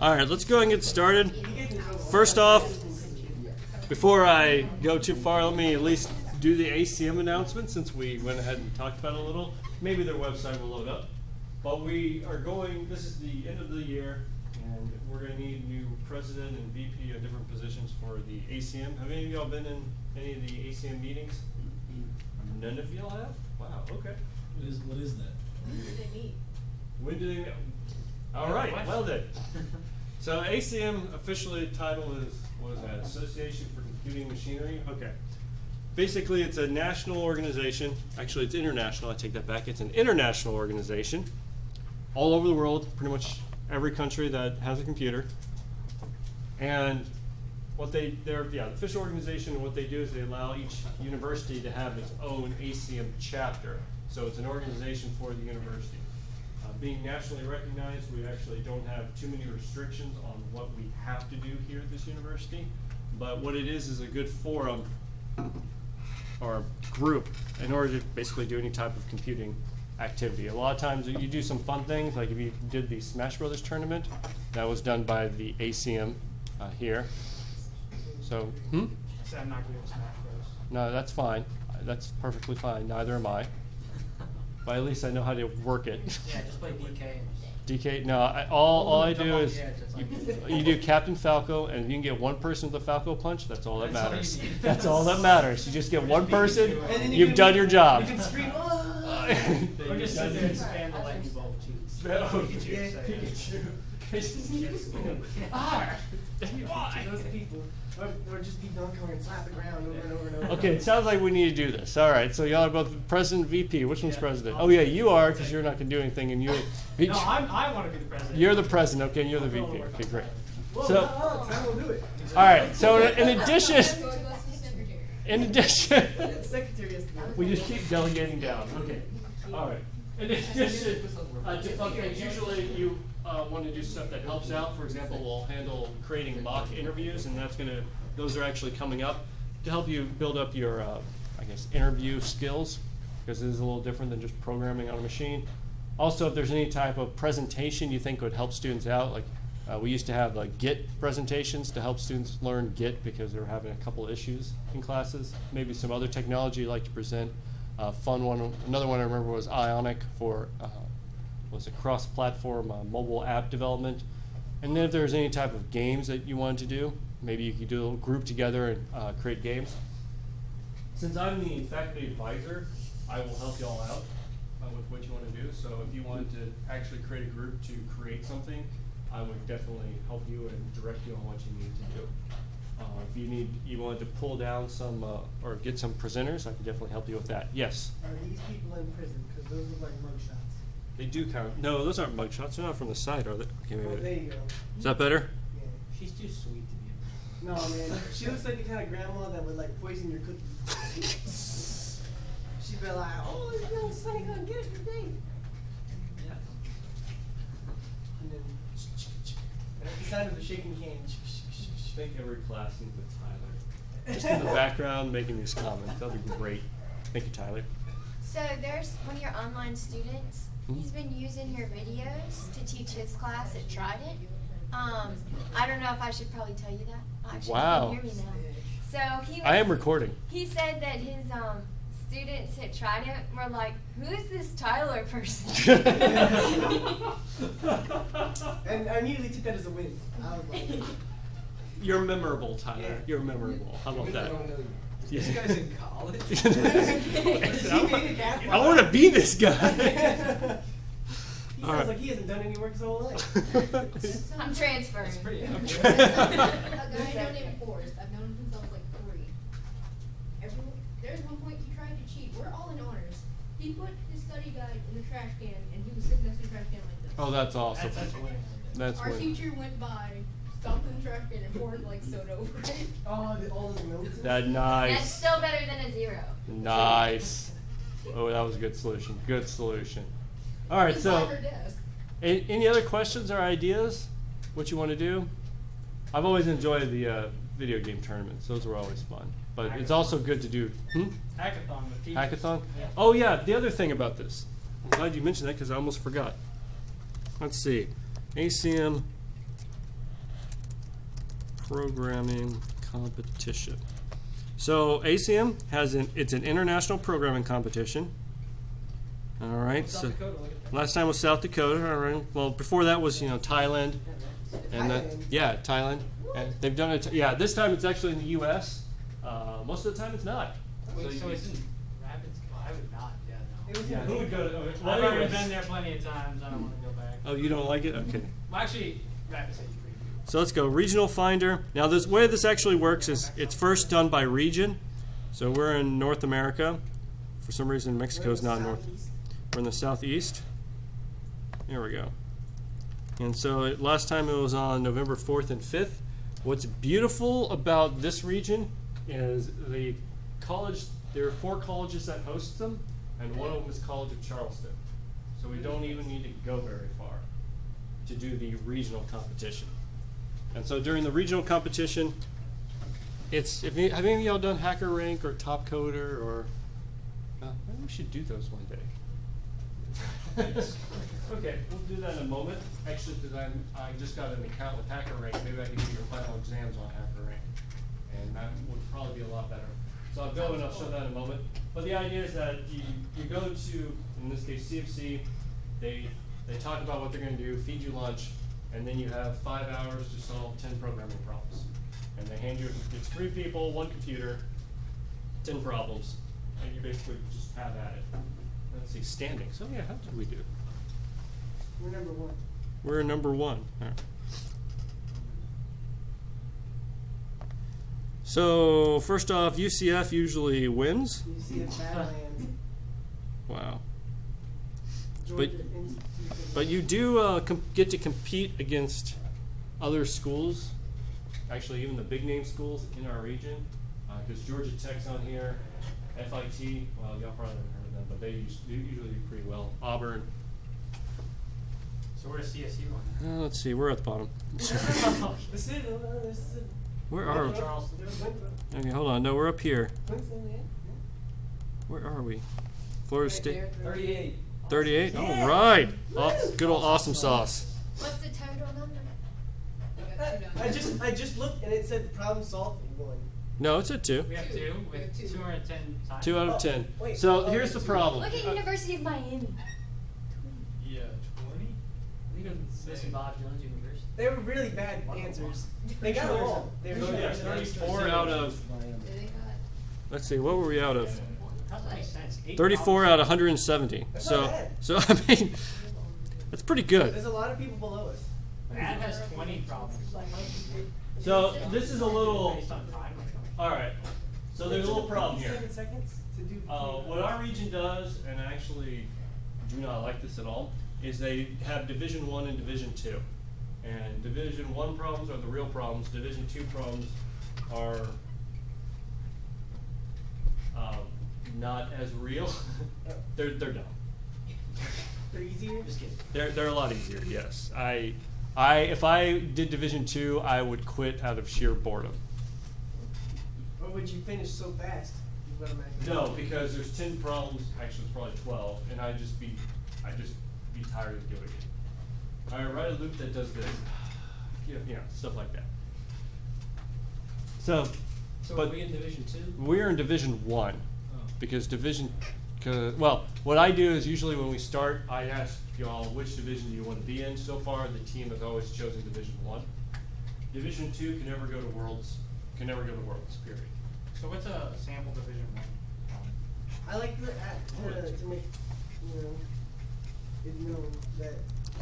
All right, let's go and get started. First off, before I go too far, let me at least do the ACM announcement since we went ahead and talked about it a little. Maybe their website will load up. But we are going, this is the end of the year, and we're going to need new president and VP of different positions for the ACM. Have any of y'all been in any of the ACM meetings? None of y'all have? Wow, okay. What is that? When do they meet? When do they meet? All right, well then. So ACM officially title is, what is that? Association for Computing Machinery? Okay. Basically, it's a national organization. Actually, it's international. I take that back. It's an international organization all over the world, pretty much every country that has a computer. And what they're the official organization, and what they do is they allow each university to have its own ACM chapter. So it's an organization for the university. Being nationally recognized, we actually don't have too many restrictions on what we have to do here at this university. But what it is a good forum or group in order to basically do any type of computing activity. A lot of times you do some fun things, like if you did the Smash Brothers tournament, that was done by the ACM here. So, So I'm not good at Smash Bros. No, that's fine. That's perfectly fine. Neither am I. But at least I know how to work it. Yeah, just play DK. DK, no, all I do is you do Captain Falco, and if you can get one person with a Falco punch, that's all that matters. That's all that matters. You just get one person, you've done your job. You can scream, oh! Or just sit there and spam the lightning bolt too. Those people. Or just be Donkey Kong and slap the ground over and over and over. Okay, it sounds like we need to do this. All right, so y'all are both president, VP. Which one's president? Oh yeah, you are, because you're not going to do anything, and you. No, I want to be the president. You're the president, okay, and you're the VP. Okay, great. Whoa, So, I will do it. all right. So in addition, Secretary has to do it. we just keep delegating down. Okay. All right. In addition to fun things, usually you want to do stuff that helps out. For example, we'll handle creating mock interviews, and those are actually coming up to help you build up your, I guess, interview skills, because it is a little different than just programming on a machine. Also, if there's any type of presentation you think would help students out, like we used to have like Git presentations to help students learn Git because they were having a couple of issues in classes. Maybe some other technology you'd like to present. Fun one. Another one I remember was Ionic for was a cross-platform mobile app development. And then if there's any type of games that you wanted to do, maybe you could do a little group together and create games. Since I'm the faculty advisor, I will help y'all out with what you want to do. So if you wanted to actually create a group to create something, I would definitely help you and direct you on what you need to do. If you wanted to pull down some or get some presenters, I can definitely help you with that. Yes? Are these people in prison? Because those look like mugshots. They do count. No, those aren't mugshots. They're not from the side, are they? Okay, Oh, there you go. Is that better? Yeah. She's too sweet to be a No, man. She looks like the kind of grandma that would like poison your cookies. She'd be like, oh, this little sonny gonna get it today. Yeah. And then, the sound of the shaking can. I think every class needs a Tyler. Just in the background making these comments. That'll be great. Thank you, Tyler. So there's one of your online students. He's been using your videos to teach his class at Trident. I don't know if I should probably tell you that. Actually, Wow. you can hear me now. So I am recording. He said that his students at Trident were like, "Who is this Tyler person?" And I immediately took that as a win. I was like, You're memorable, Tyler. Yeah. You're memorable. How about that? Yeah. This guy's in college. I want to be this guy. He All sounds right. like he hasn't done any work his whole life. I'm transferring. That's pretty A guy I know named Forrest. I've known him since I was like 3. There's one point he tried to cheat. We're all in honors. He put his study guide in the trash can, and he was sitting next to the trash can like this. Oh, that's awesome. That's winning. That's Our winning. teacher went by, stomped in the trash can, and poured like soda over it. Oh, all those notes. That That's nice. still better than a 0. Nice. Oh, that was a good solution. Good solution. All right, It's so by her desk. any other questions or ideas? What you want to do? I've always enjoyed the video game tournaments. Those were always fun. But it's also good to do Hackathon with teachers. hackathon. Yeah. Oh yeah, the other thing about this. I'm glad you mentioned that because I almost forgot. Let's see. ACM programming competition. So ACM it's an international programming competition. All right. South So Dakota, look at that. last time was South Dakota. All right. Well, before that was Thailand, and Thailand. And they've done it. Yeah, this time it's actually in the U.S. Most of the time it's not. Wait, So so you- it's in Rapids? Oh, I would not, yeah, no. It was Yeah, in who would go to? I've well, already anyways. been there plenty of times, I don't wanna go back. Oh, you don't like it? Okay. Well, actually, Rapids is pretty good. So let's go regional finder. Now, the way this actually works is it's first done by region. So we're in North America. For some reason, Mexico's not north. We're in the southeast. There we go. And so last time it was on November 4th and 5th. What's beautiful about this region is the college. There are 4 colleges that host them, and one of them is College of Charleston. So we don't even need to go very far to do the regional competition. And so during the regional competition, have any of y'all done Hacker Rank or Top Coder or? Maybe we should do those one day. Okay, we'll do that in a moment. Actually, because I just got an account with Hacker Rank, maybe I can do your final exams on Hacker Rank, and that would probably be a lot better. So I'll go and I'll show that in a moment. But the idea is that you go to, in this case, CFC. They talk about what they're going to do, feed you lunch, and then you have 5 hours to solve 10 programming problems. And they hand you, it's 3 people, 1 computer, 10 problems, and you basically just have at it. Let's see, standing. So yeah, how did we do? We're number 1. We're number 1. All right. So first off, UCF usually wins. You see a Badlands. Wow. Georgia Institute. But you do get to compete against other schools, actually even the big name schools in our region, because Georgia Tech's on here, FIT, well, y'all probably haven't heard of them, but they usually do pretty well. Auburn. So where's CSU on Let's see, we're at the bottom. The city, Where are we? Charleston. Okay, hold on. No, we're up here. Winston, yeah. Where are we? Florida State. 38. 38? Yeah. All right. Good old awesome sauce. What's the total number? I just looked and it said problem solved in 1. No, it's at 2. We have 2 with 210 times. 2 out of 10. So here's the problem. Look at University of Miami. Yeah, 20? I think it's missing Bob Jones University. They were really bad answers. They got them all. They were So yeah, 34 out of, let's see, what were we out of? That doesn't make sense. 34 out of 170. That's So, not bad. so I mean, that's pretty good. There's a lot of people below us. Ad has 20 problems. So this is a little, Based on time. all right. So there's a little problem here. 7 seconds to do. What our region does, and I actually do not like this at all, is they have Division 1 and Division 2. And Division 1 problems are the real problems. Division 2 problems are not as real. They're dumb. They're easier. Just kidding. They're a lot easier. Yes, if I did Division 2, I would quit out of sheer boredom. Or would you finish so fast? Is what I'm asking. No, because there's 10 problems. Actually, it's probably 12, and I'd just be tired of doing it. All right, write a loop that does this. Yeah, stuff like that. So, So but are we in Division 2? we're in Division 1 because well, what I do is usually when we start, I ask y'all which division do you want to be in. So far, the team has always chosen Division 1. Division 2 can never go to Worlds. Period. So what's a sample Division 1? I like the to make it known that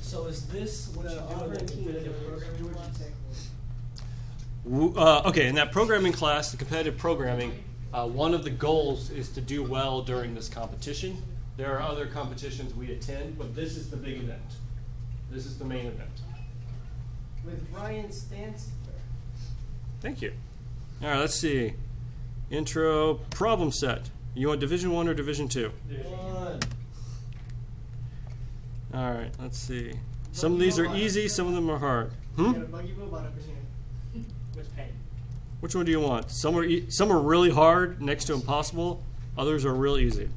So is this what the you do in Auburn the team competitive is programming Georgia class? Tech. Okay, in that programming class, the competitive programming, one of the goals is to do well during this competition. There are other competitions we attend, but this is the big event. This is the main event. With Ryan Stansfer. Thank you. All right, let's see. Intro, problem set. You want Division 1 or Division 2? One. All right, let's see. Some of these are easy, some of them are hard. We got a buggy robot up in here. What's pain? Which one do you want? Some are really hard, next to impossible. Others are real easy.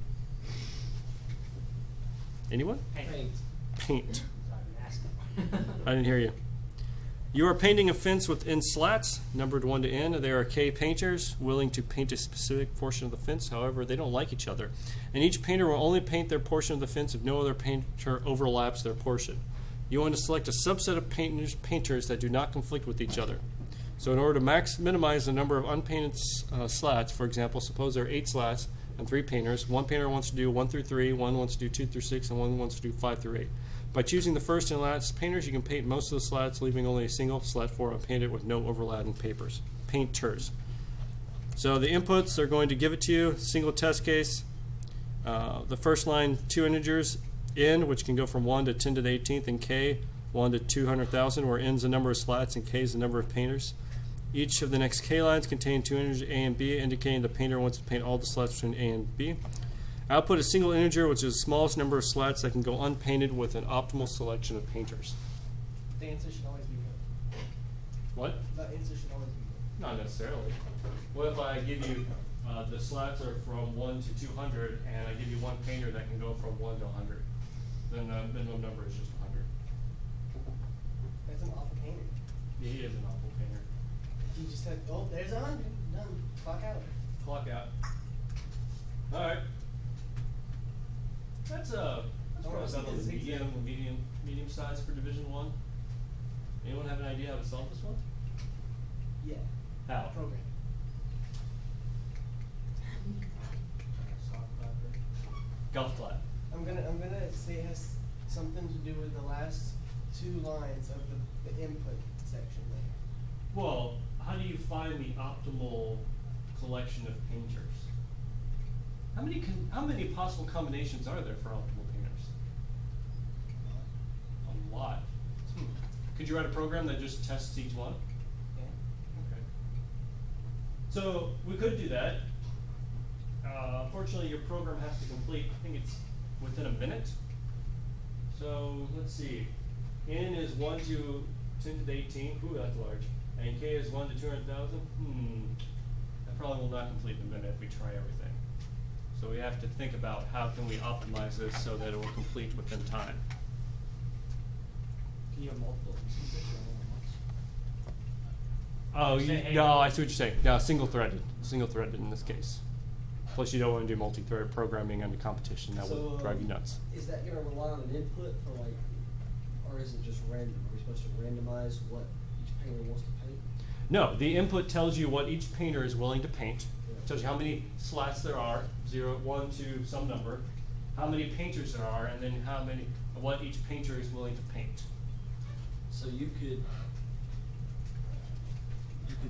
Anyone? Pain. Paint. Paint. Sorry, I'm asking. I didn't hear you. You are painting a fence within slats, numbered 1 to n. There are K painters willing to paint a specific portion of the fence. However, they don't like each other. And each painter will only paint their portion of the fence if no other painter overlaps their portion. You want to select a subset of painters that do not conflict with each other. So in order to minimize the number of unpainted slats, for example, suppose there are 8 slats and 3 painters. One painter wants to do 1 through 3, one wants to do 2 through 6, and one wants to do 5 through 8. By choosing the first and last painters, you can paint most of the slats, leaving only a single slat for unpainted with no overlapping painters. So the inputs, they're going to give it to you, single test case. The first line, 2 integers, n, which can go from 1 to 10 to the 18th, and k, 1 to 200,000, where n is the number of slats and k is the number of painters. Each of the next k lines contain 2 integers, a and b, indicating the painter wants to paint all the slats between a and b. Output a single integer, which is the smallest number of slats that can go unpainted with an optimal selection of painters. The answer should always be good. What? The answer should always be good. Not necessarily. What if I give you the slats are from 1 to 200, and I give you one painter that can go from 1 to 100? Then the minimum number is just 100. That's an awful painter. He is an awful painter. He just said, oh, there's 100. Done. Clock out. Clock out. All right. That's probably about a medium size for Division 1. Anyone have an idea how to solve this one? Yeah. How? Program. Golf clap. I'm gonna say it has something to do with the last 2 lines of the input section there. Well, how do you find the optimal collection of painters? How many possible combinations are there for optimal painters? A lot. Could you write a program that just tests each one? Yeah. Okay. So we could do that. Unfortunately, your program has to complete, I think it's within a minute. So let's see. N is 1 to 10 to the 18. Ooh, that's large. And K is 1 to 200,000. That probably will not complete in a minute if we try everything. So we have to think about how can we optimize this so that it will complete within time. Can you have multiple instances or Oh, only once? no, I see what you're saying. No, single-threaded in this case. Plus, you don't want to do multi-threaded programming under competition. That would drive you nuts. Is that going to rely on an input for like, or is it just random? Are we supposed to randomize what each painter wants to paint? No, the input tells you what each painter is willing to paint. It tells you how many slats there are, 0, 1 to some number, how many painters there are, and then what each painter is willing to paint. So you could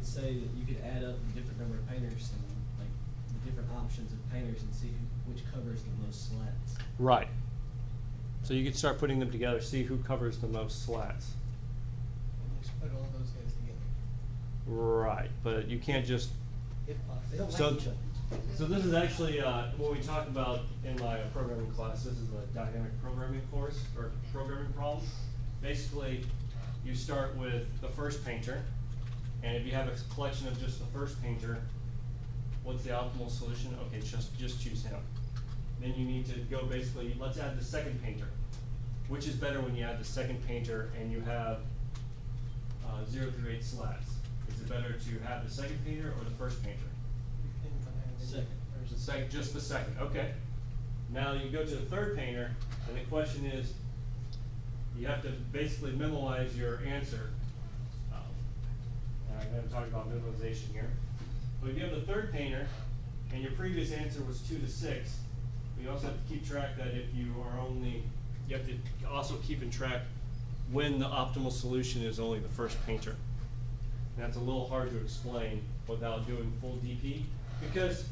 say that you could add up the different number of painters and like the different options of painters and see which covers the most slats. Right. So you could start putting them together, see who covers the most slats. And just put all those guys together. Right, but you can't just. If possible. They don't So, like each other. so this is actually what we talked about in my programming class. This is a dynamic programming course or programming problem. Basically, you start with the first painter, and if you have a collection of just the first painter, what's the optimal solution? Okay, just choose him. Then you need to go basically, let's add the second painter. Which is better when you add the second painter and you have 0 through 8 slats? Is it better to have the second painter or the first painter? Second. Just the second, okay. Now you go to the third painter, and the question is, you have to basically memorize your answer. I'm going to talk about memorization here. But if you have the third painter, and your previous answer was 2 to 6, you also have to keep track that if you are you have to also keep in track when the optimal solution is only the first painter. And that's a little hard to explain without doing full DP, because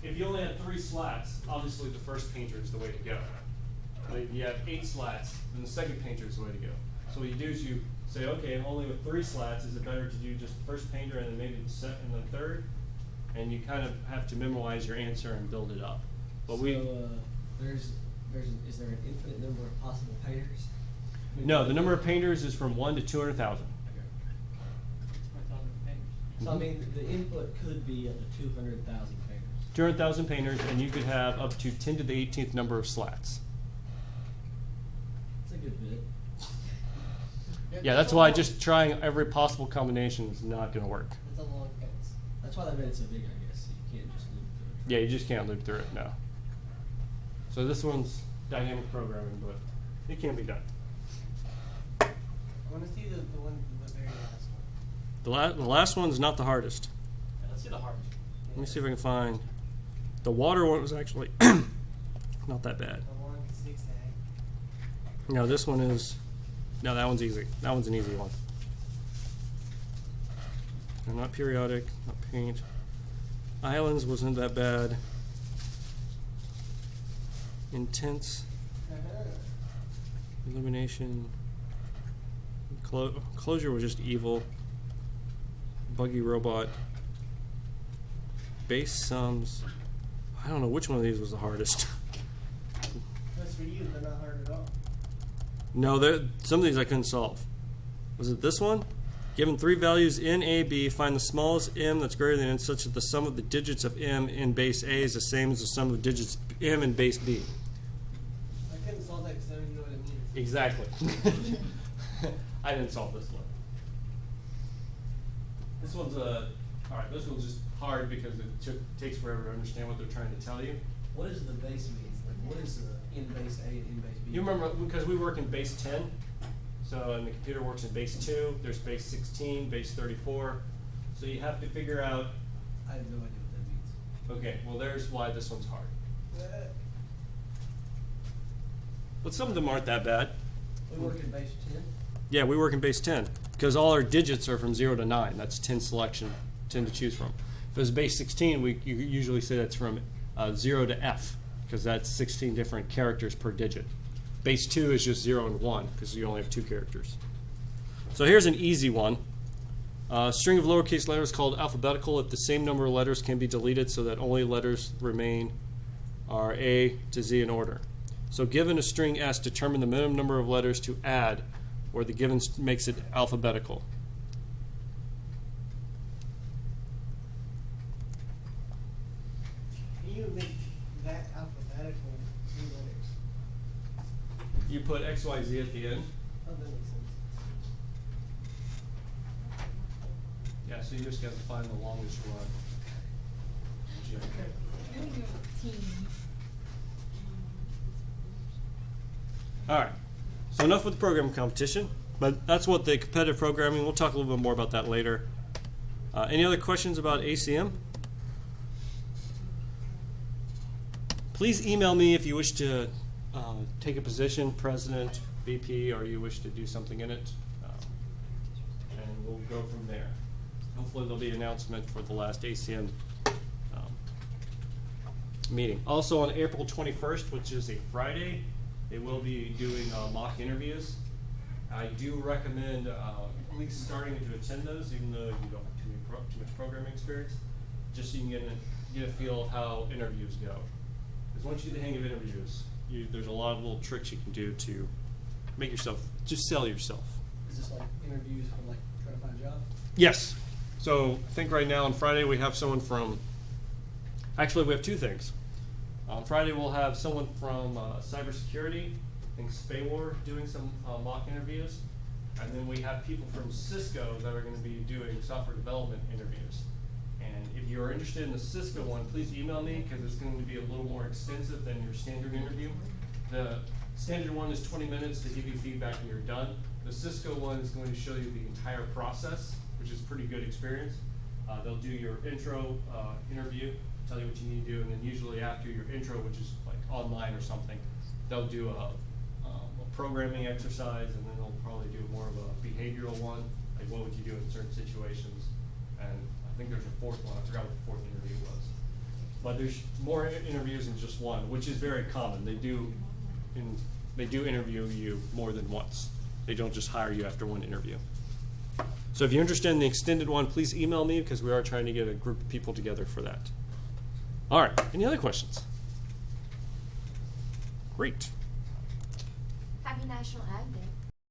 if you only have 3 slats, obviously the first painter is the way to go. But if you have 8 slats, then the second painter is the way to go. So what you do is you say, okay, only with 3 slats, is it better to do just the first painter and then maybe the second and the third? And you kind of have to memorize your answer and build it up. But is there an infinite number of possible painters? no, the number of painters is from 1 to 200,000. So I mean, the input could be up to 200,000 painters. 200,000 painters, and you could have up to 10 to the 18th number of slats. That's a good bit. Yeah, that's why just trying every possible combination is not going to work. It's a long fence. That's why they made it so big, I guess. You can't just loop through it. Yeah, you just can't loop through it, no. So this one's dynamic programming, but it can be done. I want to see the very last one. The last one's not the hardest. Yeah, let's see the hardest. Let me see if I can find. The water one was actually not that bad. The long zigzag. No, this one is. No, that one's easy. That one's an easy one. They're not periodic, not paint. Islands wasn't that bad. Intense. Illumination. Closure was just evil. Buggy robot. Base sums. I don't know which one of these was the hardest. That's for you. They're not hard at all. No, some of these I couldn't solve. Was it this one? Given three values in A, B, find the smallest m that's greater than n such that the sum of the digits of m in base A is the same as the sum of the digits m in base B. I couldn't solve that because I don't even know what it means. Exactly. I didn't solve this one. This one's alright, this one's just hard because it takes forever to understand what they're trying to tell you. What does the base mean? Like, what is the in base A and in base B? You remember, because we work in base 10, so and the computer works in base 2, there's base 16, base 34, so you have to figure out, I have no idea what that means. okay, well there's why this one's hard. Uh, But some of them aren't that bad. We work in base 10. Yeah, we work in base 10, because all our digits are from 0 to 9, that's 10 selection, 10 to choose from. If it's base 16, you usually say that's from 0 to F, because that's 16 different characters per digit. Base 2 is just 0 and 1, because you only have 2 characters. So here's an easy one. A string of lowercase letters called alphabetical if the same number of letters can be deleted so that only letters remain are A to Z in order. So given a string S, determine the minimum number of letters to add where the given makes it alphabetical. Can you make that alphabetical 3 letters? You put X, Y, Z at the end. Oh, that makes sense. Yeah, so you just got to find the longest one. All right. So enough with the programming competition, but that's what the competitive programming. We'll talk a little bit more about that later. Any other questions about ACM? Please email me if you wish to take a position, president, VP, or you wish to do something in it, and we'll go from there. Hopefully there'll be an announcement for the last ACM meeting. Also on April 21st, which is a Friday, they will be doing mock interviews. I do recommend at least starting to attend those, even though you don't have too much programming experience, just so you can get a feel of how interviews go. Because once you get the hang of interviews, there's a lot of little tricks you can do to make yourself, just sell yourself. Is this like interviews for like trying to find a job? Yes. So I think right now on Friday we have someone from, actually we have two things. On Friday we'll have someone from cybersecurity, I think Spaywar, doing some mock interviews. And then we have people from Cisco that are going to be doing software development interviews. And if you're interested in the Cisco one, please email me because it's going to be a little more extensive than your standard interview. The standard one is 20 minutes to give you feedback and you're done. The Cisco one is going to show you the entire process, which is a pretty good experience. They'll do your intro interview, tell you what you need to do, and then usually after your intro, which is like online or something, they'll do a programming exercise, and then they'll probably do more of a behavioral one, like what would you do in certain situations. And I think there's a fourth one, I forgot what the fourth interview was. But there's more interviews than just one, which is very common. They do interview you more than once. They don't just hire you after one interview. So if you're interested in the extended one, please email me because we are trying to get a group of people together for that. All right, any other questions? Great. Happy National Ag Day.